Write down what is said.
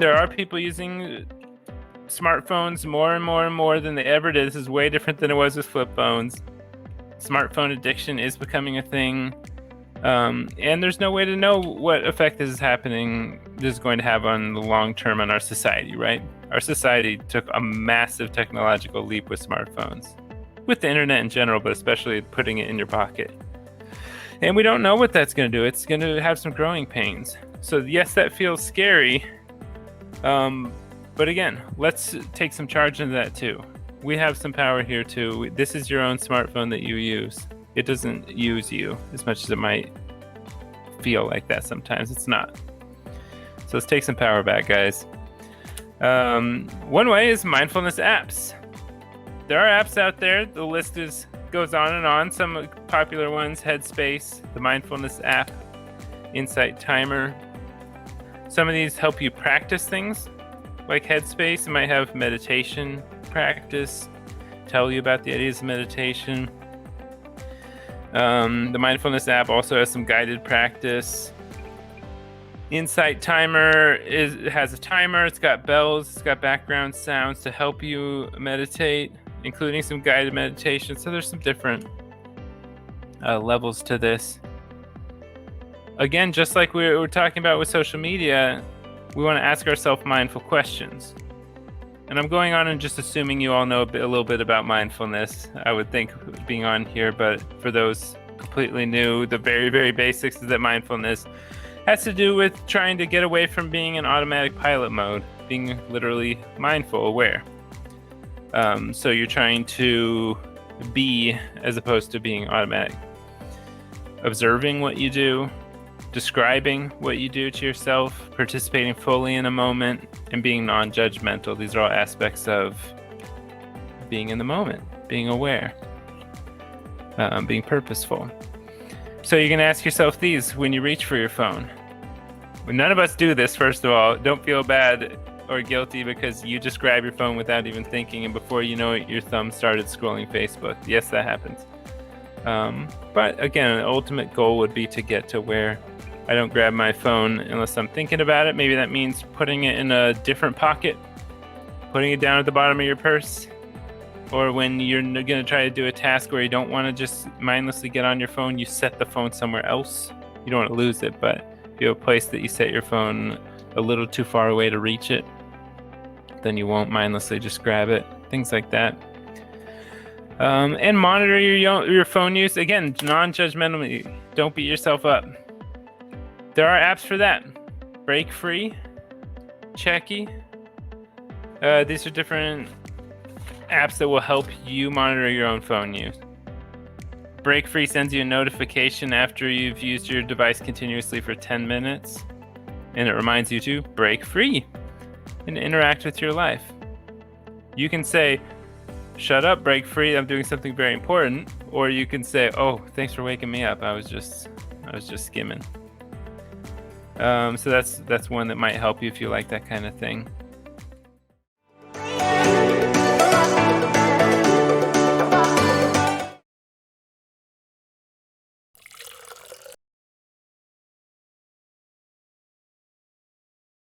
there are people using smartphones more and more and more than they ever did. This is way different than it was with flip phones. Smartphone addiction is becoming a thing. And there's no way to know what effect this is going to have on the long term on our society, right? Our society took a massive technological leap with smartphones, with the internet in general, but especially putting it in your pocket. And we don't know what that's going to do. It's going to have some growing pains. So yes, that feels scary. But again, let's take some charge into that too. We have some power here too. This is your own smartphone that you use. It doesn't use you as much as it might feel like that sometimes. It's not. So let's take some power back, guys. One way is mindfulness apps. There are apps out there. The list goes on and on. Some popular ones: Headspace, the mindfulness app, Insight Timer. Some of these help you practice things, like Headspace. It might have meditation practice, tell you about the ideas of meditation. The mindfulness app also has some guided practice. Insight Timer has a timer. It's got bells. It's got background sounds to help you meditate, including some guided meditation. So there's some different levels to this. Again, just like we were talking about with social media, we want to ask ourselves mindful questions. And I'm going on and just assuming you all know a little bit about mindfulness, I would think, being on here. But for those completely new, the very, very basics is that mindfulness has to do with trying to get away from being in automatic pilot mode, being literally mindful, aware. So you're trying to be as opposed to being automatic. Observing what you do, describing what you do to yourself, participating fully in a moment, and being non-judgmental. These are all aspects of being in the moment, being aware, being purposeful. So you can ask yourself these when you reach for your phone. None of us do this, first of all. Don't feel bad or guilty because you just grab your phone without even thinking, and before you know it, your thumb started scrolling Facebook. Yes, that happens. But again, the ultimate goal would be to get to where I don't grab my phone unless I'm thinking about it. Maybe that means putting it in a different pocket, putting it down at the bottom of your purse, or when you're going to try to do a task where you don't want to just mindlessly get on your phone, you set the phone somewhere else. You don't want to lose it, but if you have a place that you set your phone a little too far away to reach it, then you won't mindlessly just grab it. Things like that. And monitor your phone use. Again, non-judgmentally. Don't beat yourself up. There are apps for that. Break Free, Checky. These are different apps that will help you monitor your own phone use. Break Free sends you a notification after you've used your device continuously for 10 minutes, and it reminds you to break free and interact with your life. You can say, "Shut up, break free, I'm doing something very important," or you can say, "Oh, thanks for waking me up. I was just skimming." So that's one that might help you if you like that kind of thing.